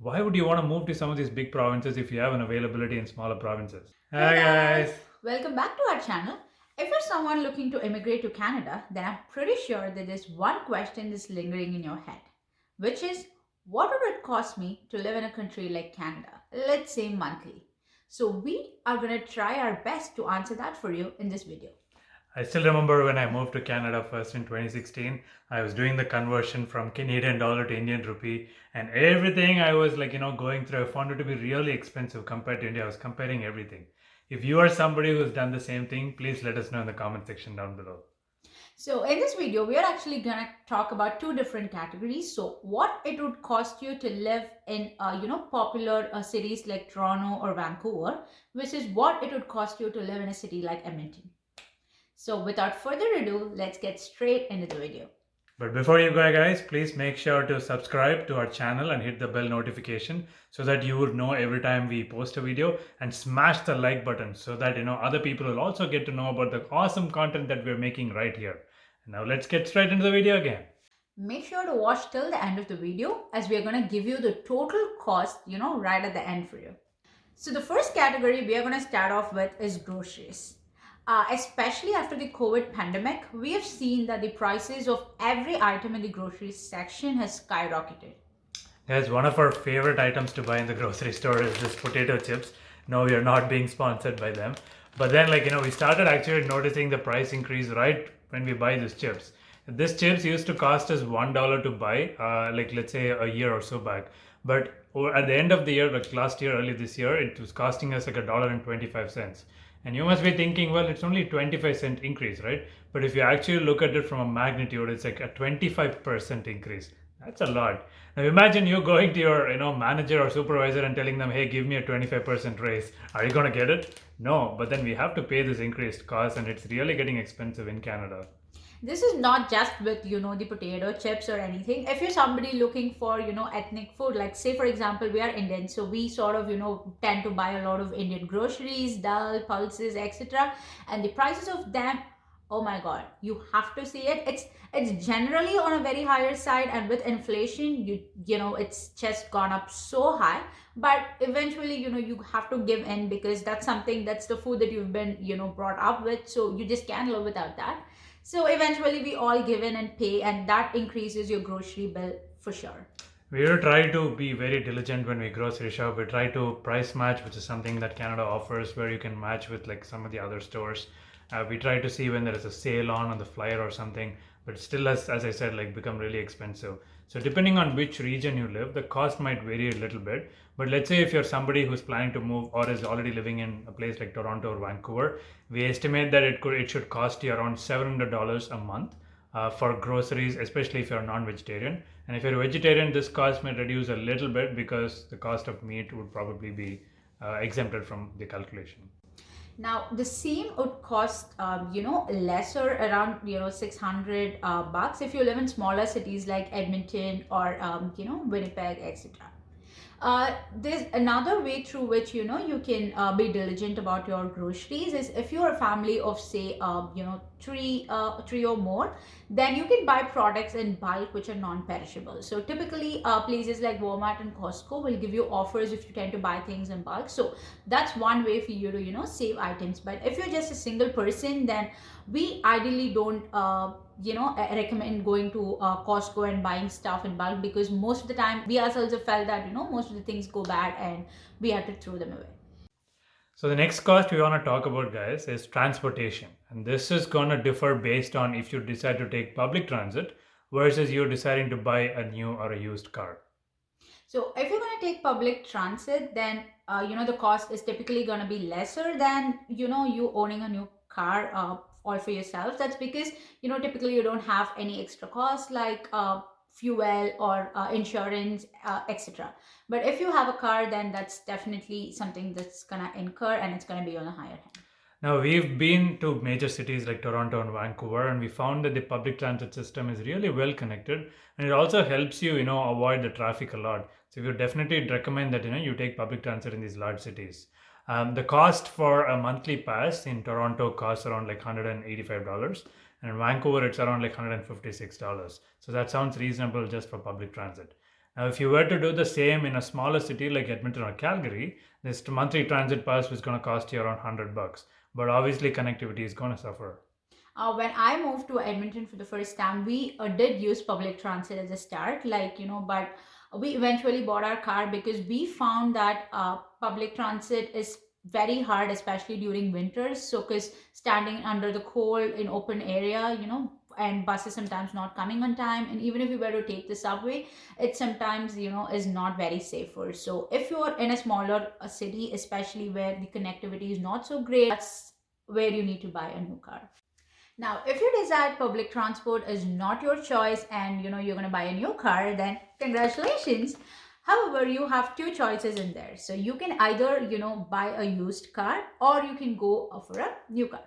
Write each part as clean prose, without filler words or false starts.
why would you want to move to some of these big provinces if you have an availability in smaller provinces? Hey Hi guys, guys! welcome back to our channel. If you're someone looking to immigrate to Canada, then I'm pretty sure that there's one question that's lingering in your head, which is what would it cost me to live in a country like Canada? Let's say monthly. So we are going to try our best to answer that for you in this video. I still remember when I moved to Canada first in 2016. I was doing the conversion from Canadian dollar to Indian rupee, and everything I was going through, I found it to be really expensive compared to India. I was comparing everything. If you are somebody who's done the same thing, please let us know in the comment section down below. So in this video, we are actually going to talk about two different categories. So what it would cost you to live in, popular cities like Toronto or Vancouver, which is what it would cost you to live in a city like Edmonton. So without further ado, let's get straight into the video. But before you go, guys, please make sure to subscribe to our channel and hit the bell notification so that you would know every time we post a video, and smash the like button so that other people will also get to know about the awesome content that we're making right here. Now let's get straight into the video again. Make sure to watch till the end of the video as we are going to give you the total cost, right at the end for you. So the first category we are going to start off with is groceries. Especially after the COVID pandemic, we have seen that the prices of every item in the grocery section has skyrocketed. Guys, one of our favorite items to buy in the grocery store is this potato chips. No, we are not being sponsored by them. But then, we started actually noticing the price increase right when we buy these chips. This chips used to cost us $1 to buy, let's say a year or so back. But at the end of the year, like last year, early this year, it was costing us like $1.25. And you must be thinking, well, it's only 25-cent increase, right? But if you actually look at it from a magnitude, it's like a 25% increase. That's a lot. Now imagine you going to your manager or supervisor and telling them, hey, give me a 25% raise. Are you going to get it? No, but then we have to pay this increased cost, and it's really getting expensive in Canada. This is not just with the potato chips or anything. If you're somebody looking for ethnic food, like say for example we are Indian, so we sort of tend to buy a lot of Indian groceries, dal, pulses, etc., and the prices of them, oh my god, you have to see it. It's generally on a very higher side, and with inflation it's just gone up so high. But eventually you have to give in, because that's something, that's the food that you've been brought up with, so you just can't live without that. So eventually we all give in and pay, and that increases your grocery bill for sure. We try to be very diligent when we grocery shop. We try to price match, which is something that Canada offers, where you can match with like some of the other stores. We try to see when there is a sale on the flyer or something, but still, as I said, like become really expensive. So depending on which region you live, the cost might vary a little bit. But let's say if you're somebody who's planning to move or is already living in a place like Toronto or Vancouver, we estimate that it should cost you around $700 a month for groceries, especially if you're a non-vegetarian. And if you're a vegetarian, this cost may reduce a little bit because the cost of meat would probably be exempted from the calculation. Now the same would cost lesser, around 600 bucks if you live in smaller cities like Edmonton or Winnipeg, etc. There's another way through which you can be diligent about your groceries is if you're a family of say three or more, then you can buy products in bulk which are non-perishable. So typically places like Walmart and Costco will give you offers if you tend to buy things in bulk. So that's one way for you to save items. But if you're just a single person, then we ideally don't recommend going to Costco and buying stuff in bulk, because most of the time we ourselves have felt that most of the things go bad and we have to throw them away. So the next cost we want to talk about, guys, is transportation. And this is going to differ based on if you decide to take public transit versus you deciding to buy a new or a used car. So if you're going to take public transit, then the cost is typically going to be lesser than you owning a new car all for yourself. That's because typically you don't have any extra costs like fuel or insurance, etc. But if you have a car, then that's definitely something that's gonna incur, and it's gonna be on a higher hand. Now, we've been to major cities like Toronto and Vancouver, and we found that the public transit system is really well connected, and it also helps you, avoid the traffic a lot. So, we would definitely recommend that, you take public transit in these large cities. The cost for a monthly pass in Toronto costs around like $185, and in Vancouver, it's around like $156. So, that sounds reasonable just for public transit. Now, if you were to do the same in a smaller city like Edmonton or Calgary, this monthly transit pass was going to cost you around $100. But obviously, connectivity is going to suffer. When I moved to Edmonton for the first time, we did use public transit as a start, but we eventually bought our car because we found that public transit is very hard, especially during winters. So, because standing under the cold in open area, and buses sometimes not coming on time, and even if you were to take the subway, it sometimes is not very safer. So, if you're in a smaller city, especially where the connectivity is not so great, that's where you need to buy a new car. Now, if you decide public transport is not your choice and you're going to buy a new car, then congratulations. However, you have two choices in there. So you can either, buy a used car or you can go for a new car.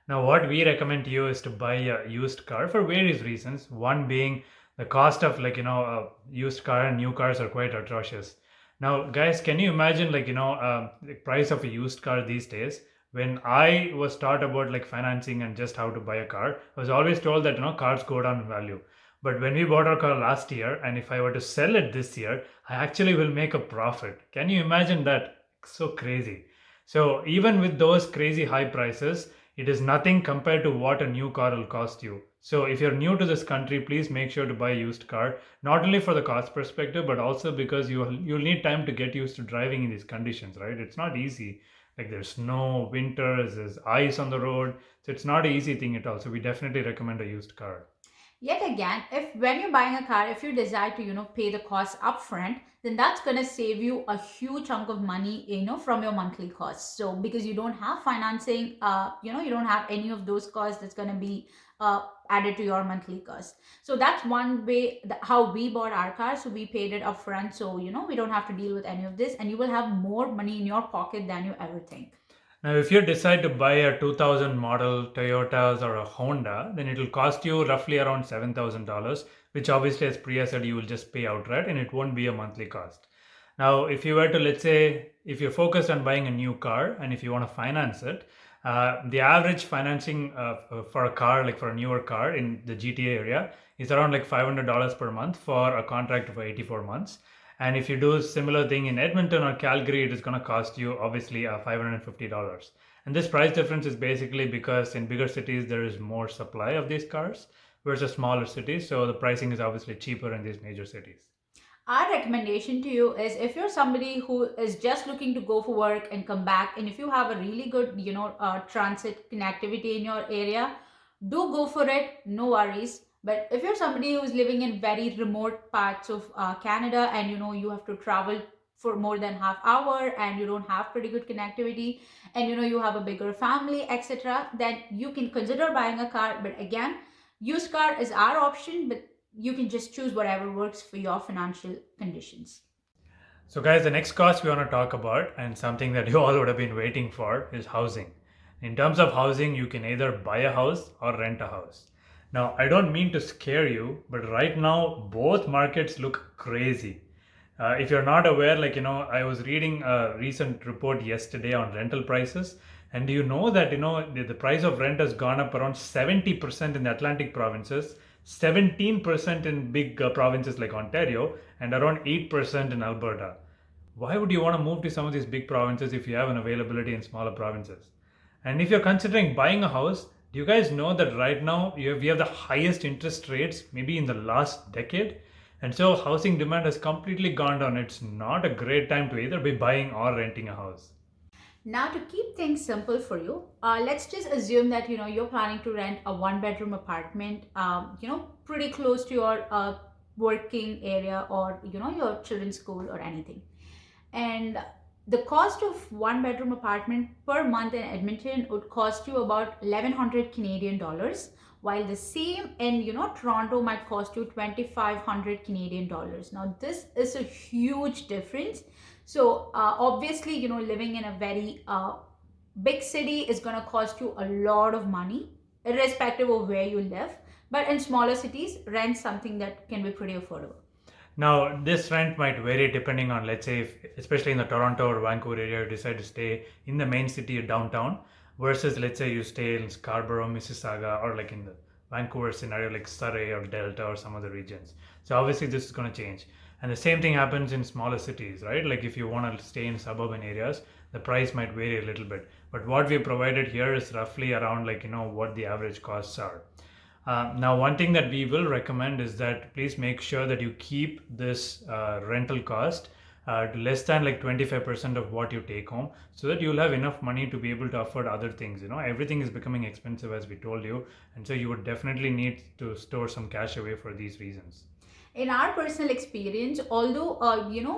Now, what we recommend to you is to buy a used car for various reasons. One being the cost of a used car and new cars are quite atrocious. Now, guys, can you imagine the price of a used car these days? When I was taught about like financing and just how to buy a car, I was always told that cars go down in value. But when we bought our car last year, and if I were to sell it this year, I actually will make a profit. Can you imagine that? So crazy. So even with those crazy high prices, it is nothing compared to what a new car will cost you. So if you're new to this country, please make sure to buy a used car, not only for the cost perspective, but also because you'll need time to get used to driving in these conditions, right? It's not easy. Like there's snow, winters, there's ice on the road. So it's not an easy thing at all. So we definitely recommend a used car. Yet again, if when you're buying a car, if you decide to pay the cost upfront, then that's going to save you a huge chunk of money from your monthly costs. So because you don't have financing, you don't have any of those costs that's going to be added to your monthly cost. So that's one way how we bought our car. So we paid it upfront, so we don't have to deal with any of this, and you will have more money in your pocket than you ever think. Now, if you decide to buy a 2000 model Toyotas or a Honda, then it will cost you roughly around $7,000, which obviously, as Priya said, you will just pay outright and it won't be a monthly cost. Now, if you were to, let's say, if you're focused on buying a new car and if you want to finance it, the average financing for a car, like for a newer car in the GTA area, is around like $500 per month for a contract for 84 months. And if you do a similar thing in Edmonton or Calgary, it is going to cost you obviously $550. And this price difference is basically because in bigger cities there is more supply of these cars versus smaller cities. So the pricing is obviously cheaper in these major cities. Our recommendation to you is, if you're somebody who is just looking to go for work and come back, and if you have a really good transit connectivity in your area, do go for it, no worries. But if you're somebody who's living in very remote parts of Canada, and you have to travel for more than half hour and you don't have pretty good connectivity, and you have a bigger family, etc., then you can consider buying a car. But again, used car is our option, but you can just choose whatever works for your financial conditions. So, guys, the next cost we want to talk about, and something that you all would have been waiting for, is housing. In terms of housing, you can either buy a house or rent a house. Now, I don't mean to scare you, but right now, both markets look crazy. If you're not aware, I was reading a recent report yesterday on rental prices. And do you know that, the price of rent has gone up around 70% in the Atlantic provinces, 17% in big provinces like Ontario, and around 8% in Alberta. Why would you want to move to some of these big provinces if you have an availability in smaller provinces? And if you're considering buying a house, do you guys know that right now we have the highest interest rates maybe in the last decade? And so housing demand has completely gone down. It's not a great time to either be buying or renting a house. Now, to keep things simple for you, let's just assume that you're planning to rent a one-bedroom apartment, pretty close to your working area, or your children's school or anything. And the cost of one-bedroom apartment per month in Edmonton would cost you about 1,100 Canadian dollars, while the same in Toronto might cost you 2,500 Canadian dollars. Now, this is a huge difference. So obviously, living in a very big city is going to cost you a lot of money, irrespective of where you live. But in smaller cities, rent something that can be pretty affordable. Now, this rent might vary depending on, let's say, if, especially in the Toronto or Vancouver area, you decide to stay in the main city or downtown, versus, let's say, you stay in Scarborough, Mississauga, or like in the Vancouver scenario, like Surrey or Delta or some other regions. So obviously, this is going to change. And the same thing happens in smaller cities, right? Like if you want to stay in suburban areas, the price might vary a little bit. But what we provided here is roughly around what the average costs are. Now, one thing that we will recommend is that please make sure that you keep this rental cost to less than 25% of what you take home, so that you'll have enough money to be able to afford other things. Everything is becoming expensive, as we told you, and so you would definitely need to store some cash away for these reasons. In our personal experience, although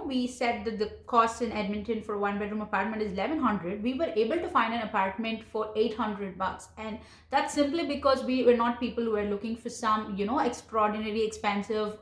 we said that the cost in Edmonton for a one bedroom apartment is 1100, we were able to find an apartment for 800 bucks, and that's simply because we were not people who were looking for some extraordinary expensive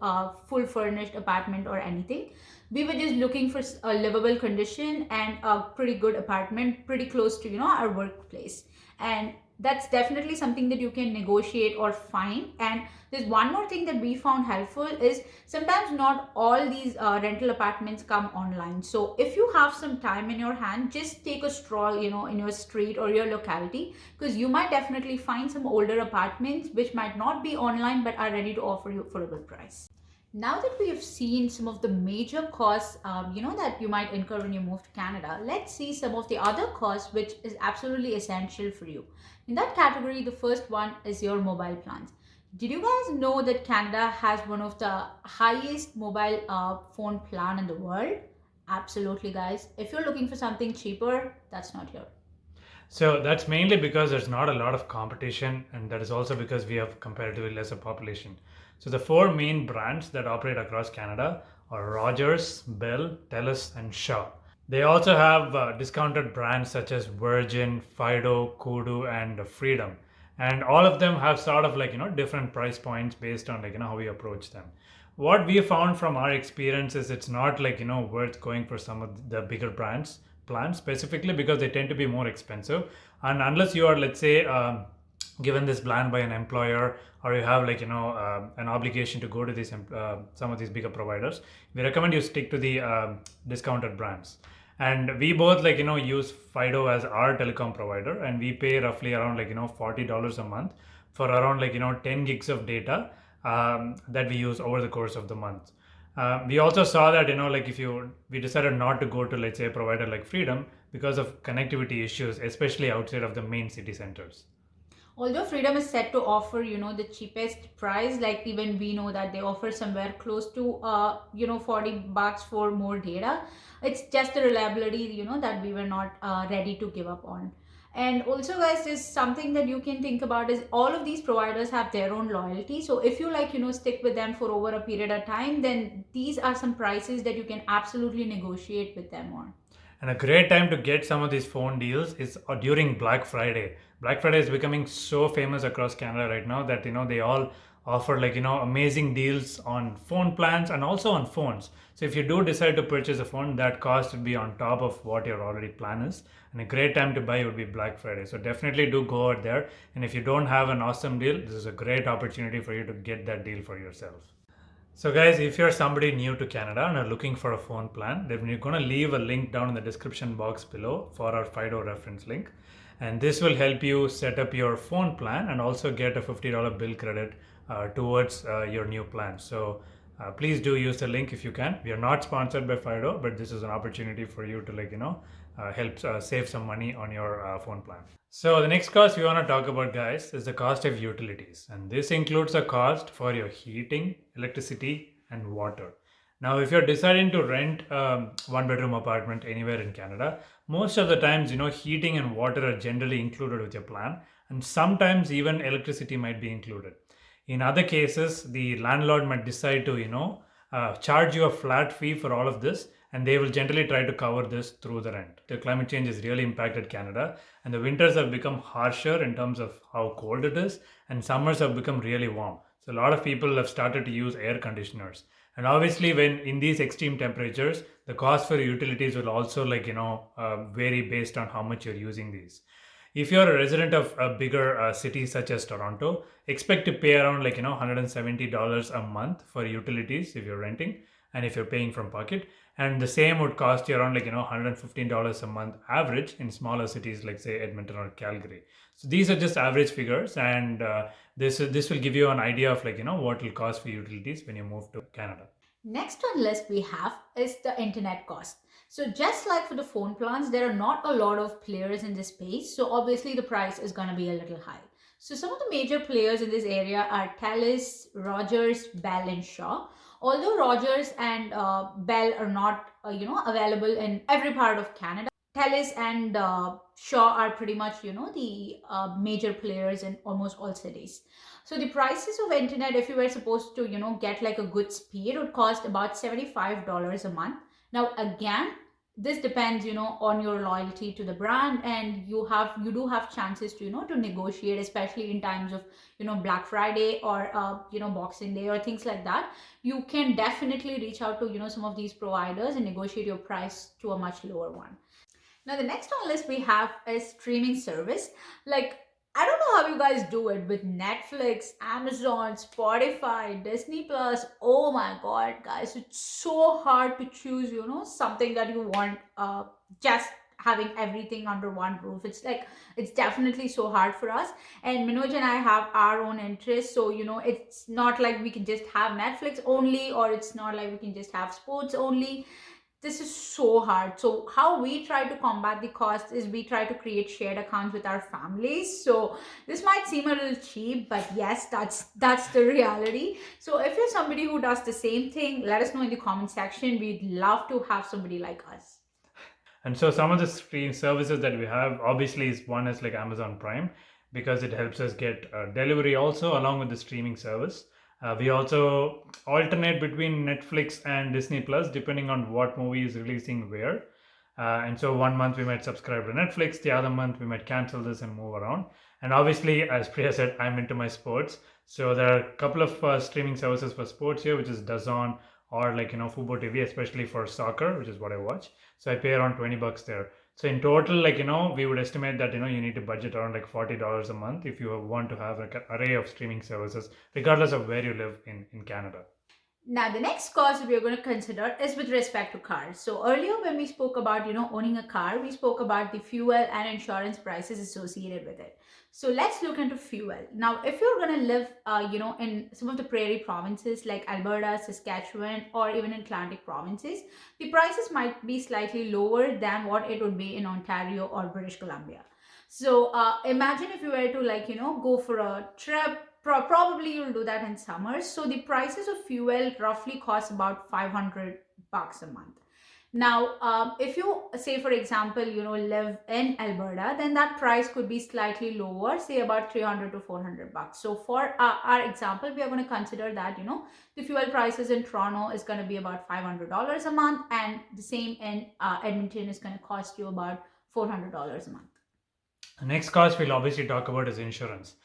full furnished apartment or anything. We were just looking for a livable condition and a pretty good apartment pretty close to our workplace, and that's definitely something that you can negotiate or find. And there's one more thing that we found helpful is sometimes not all these rental apartments come online. So if you have some time in your hand, just take a stroll in your street or your locality, because you might definitely find some older apartments which might not be online but are ready to offer you for a good price. Now that we have seen some of the major costs, that you might incur when you move to Canada, let's see some of the other costs which is absolutely essential for you. In that category, the first one is your mobile plans. Did you guys know that Canada has one of the highest mobile phone plan in the world? Absolutely, guys. If you're looking for something cheaper, that's not here. So that's mainly because there's not a lot of competition, and that is also because we have comparatively lesser population. So the four main brands that operate across Canada are Rogers, Bell, Telus, and Shaw. They also have discounted brands such as Virgin, Fido, Kudu, and Freedom, and all of them have sort of different price points based on how we approach them. What we found from our experience is it's not worth going for some of the bigger brands plans, specifically because they tend to be more expensive, and unless you are, let's say, given this plan by an employer, or you have an obligation to go to these some of these bigger providers, we recommend you stick to the discounted brands. And we both use Fido as our telecom provider, and we pay roughly around $40 a month for around 10 gigs of data that we use over the course of the month. We also saw that if you we decided not to go to, let's say, a provider like Freedom because of connectivity issues, especially outside of the main city centers. Although Freedom is set to offer the cheapest price, like even we know that they offer somewhere close to 40 bucks for more data. It's just the reliability that we were not ready to give up on. And also, guys, there's something that you can think about is all of these providers have their own loyalty. So if you stick with them for over a period of time, then these are some prices that you can absolutely negotiate with them on. And a great time to get some of these phone deals is during Black Friday. Black Friday is becoming so famous across Canada right now that they all offer amazing deals on phone plans and also on phones. So if you do decide to purchase a phone, that cost would be on top of what your already plan is. And a great time to buy would be Black Friday. So definitely do go out there. And if you don't have an awesome deal, this is a great opportunity for you to get that deal for yourself. So guys, if you're somebody new to Canada and are looking for a phone plan, then we're going to leave a link down in the description box below for our Fido reference link. And this will help you set up your phone plan and also get a $50 bill credit towards your new plan. So please do use the link if you can. We are not sponsored by Fido, but this is an opportunity for you to help save some money on your phone plan. So the next cost we want to talk about, guys, is the cost of utilities, and this includes a cost for your heating, electricity, and water. Now, if you're deciding to rent a one-bedroom apartment anywhere in Canada, most of the times, heating and water are generally included with your plan, and sometimes even electricity might be included. In other cases, the landlord might decide to, charge you a flat fee for all of this, and they will generally try to cover this through the rent. The climate change has really impacted Canada, and the winters have become harsher in terms of how cold it is, and summers have become really warm. So a lot of people have started to use air conditioners. And obviously, when in these extreme temperatures, the cost for utilities will also vary based on how much you're using these. If you're a resident of a bigger city such as Toronto, expect to pay around $170 a month for utilities if you're renting, and if you're paying from pocket. And the same would cost you around $115 a month average in smaller cities like, say, Edmonton or Calgary. So these are just average figures, and this will give you an idea of what will cost for utilities when you move to Canada. Next on list we have is the internet cost. So just like for the phone plans, there are not a lot of players in this space. So obviously the price is going to be a little high. So some of the major players in this area are Telus, Rogers, Bell, and Shaw. Although Rogers and Bell are not, available in every part of Canada, Telus and Shaw are pretty much, the major players in almost all cities. So the prices of internet, if you were supposed to, get like a good speed, would cost about $75 a month. Now again, this depends, on your loyalty to the brand, and you do have chances to, to negotiate, especially in times of, Black Friday or Boxing Day or things like that. You can definitely reach out to, some of these providers and negotiate your price to a much lower one. Now, the next on list we have is streaming service. Like, I don't know how you guys do it with Netflix, Amazon, Spotify, Disney Plus. Oh my God, guys, it's so hard to choose, something that you want, just having everything under one roof. It's like, it's definitely so hard for us. And Manoj and I have our own interests. So, it's not like we can just have Netflix only, or it's not like we can just have sports only. This is so hard. So how we try to combat the cost is we try to create shared accounts with our families. So this might seem a little cheap, but yes, that's the reality. So if you're somebody who does the same thing, let us know in the comment section. We'd love to have somebody like us. And so some of the stream services that we have, obviously, is one is like Amazon Prime, because it helps us get delivery also along with the streaming service. We also alternate between Netflix and Disney Plus depending on what movie is releasing where. And so one month we might subscribe to Netflix, the other month we might cancel this and move around. And obviously, as Priya said, I'm into my sports. So there are a couple of streaming services for sports here, which is DAZN or like, Fubo TV, especially for soccer, which is what I watch. So I pay around $20 there. So in total, like, we would estimate that, you need to budget around like $40 a month if you want to have like an array of streaming services, regardless of where you live in Canada. Now, the next cost we are going to consider is with respect to cars. So earlier when we spoke about, owning a car, we spoke about the fuel and insurance prices associated with it. So let's look into fuel. Now, if you're going to live, in some of the prairie provinces like Alberta, Saskatchewan, or even in Atlantic provinces, the prices might be slightly lower than what it would be in Ontario or British Columbia. So imagine if you were to go for a trip. Probably you'll do that in summer. So the prices of fuel roughly cost about $500 a month. Now, if you say, for example, live in Alberta, then that price could be slightly lower, say about 300 to $400. So for our example, we are going to consider that, the fuel prices in Toronto is going to be about $500 a month, and the same in Edmonton is going to cost you about $400 a month. The next cost we'll obviously talk about is insurance.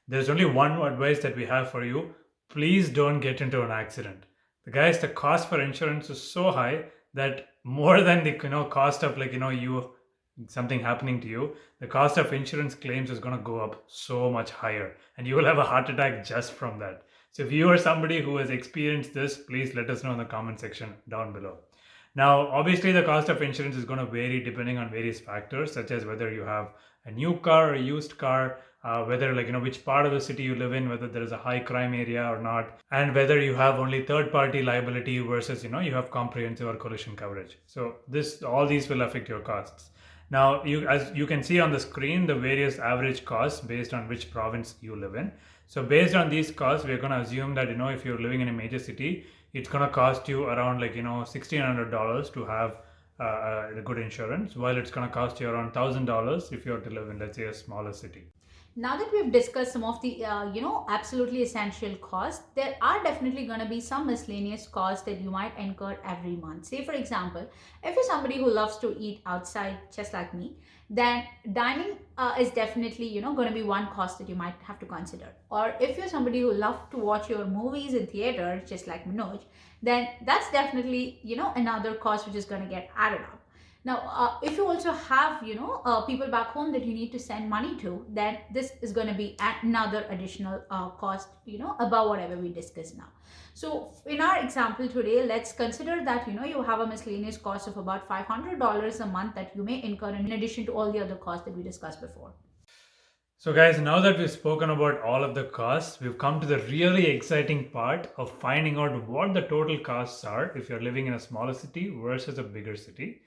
There's only one advice that we have for you. Please don't get into an accident. The cost for insurance is so high that more than the cost of like you something happening to you, the cost of insurance claims is going to go up so much higher, and you will have a heart attack just from that. So if you are somebody who has experienced this, please let us know in the comment section down below. Now, obviously, the cost of insurance is going to vary depending on various factors, such as whether you have a new car or a used car, whether which part of the city you live in, whether there is a high crime area or not, and whether you have only third-party liability versus you have comprehensive or collision coverage. So all these will affect your costs. Now, as you can see on the screen, the various average costs based on which province you live in. So based on these costs, we're going to assume that if you're living in a major city, it's going to cost you around $1,600 to have a good insurance, while it's going to cost you around $1,000 if you're to live in, let's say, a smaller city. Now that we've discussed some of the absolutely essential costs, there are definitely going to be some miscellaneous costs that you might incur every month. Say for example, if you're somebody who loves to eat outside just like me, then dining is definitely going to be one cost that you might have to consider. Or if you're somebody who loves to watch your movies in theater just like Manoj, then that's definitely another cost which is going to get added up. Now, if you also have, people back home that you need to send money to, then this is going to be another additional cost, above whatever we discussed now. So in our example today, let's consider that, you have a miscellaneous cost of about $500 a month that you may incur in addition to all the other costs that we discussed before. So guys, now that we've spoken about all of the costs, we've come to the really exciting part of finding out what the total costs are if you're living in a smaller city versus a bigger city.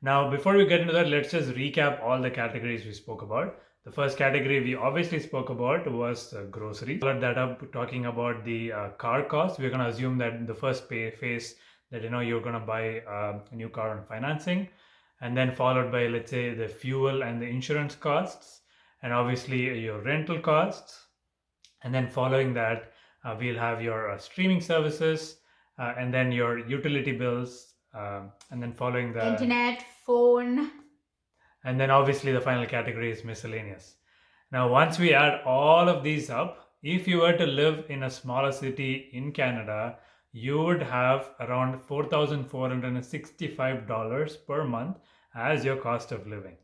Now, before we get into that, let's just recap all the categories we spoke about. The first category we obviously spoke about was groceries. Followed that up talking about the car costs. We're going to assume that in the first phase that you're going to buy a new car on financing, and then followed by, let's say, the fuel and the insurance costs, and obviously your rental costs, and then following that we'll have your streaming services, and then your utility bills, and then following the Internet, phone. and then obviously the final category is miscellaneous. Now, once we add all of these up, if you were to live in a smaller city in Canada, you would have around $4,465 per month as your cost of living.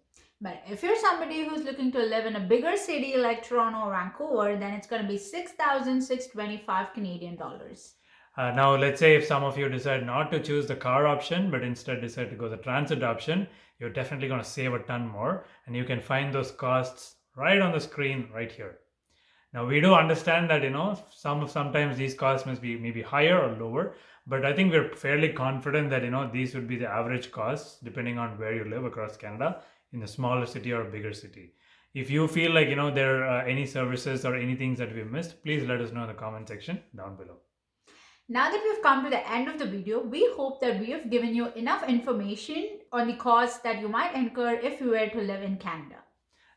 But if you're somebody who's looking to live in a bigger city like Toronto or Vancouver, then it's going to be 6,625 Canadian dollars. Now, let's say if some of you decide not to choose the car option, but instead decide to go the transit option, you're definitely going to save a ton more, and you can find those costs right on the screen right here. Now, we do understand that sometimes these costs must be maybe higher or lower, but I think we're fairly confident that these would be the average costs depending on where you live across Canada, in a smaller city or a bigger city. If you feel like there are any services or any things that we've missed, please let us know in the comment section down below. Now that we've come to the end of the video, we hope that we have given you enough information on the costs that you might incur if you were to live in Canada.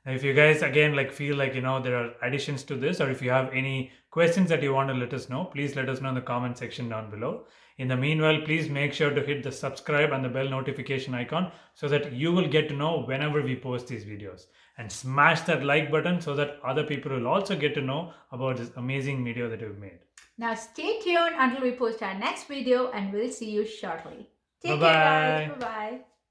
Now, if you guys again feel like there are additions to this, or if you have any questions that you want to let us know, please let us know in the comment section down below. In the meanwhile, please make sure to hit the subscribe and the bell notification icon so that you will get to know whenever we post these videos, and smash that like button so that other people will also get to know about this amazing video that we've made. Now stay tuned until we post our next video, and we'll see you shortly. Take Bye-bye. care guys. Bye-bye.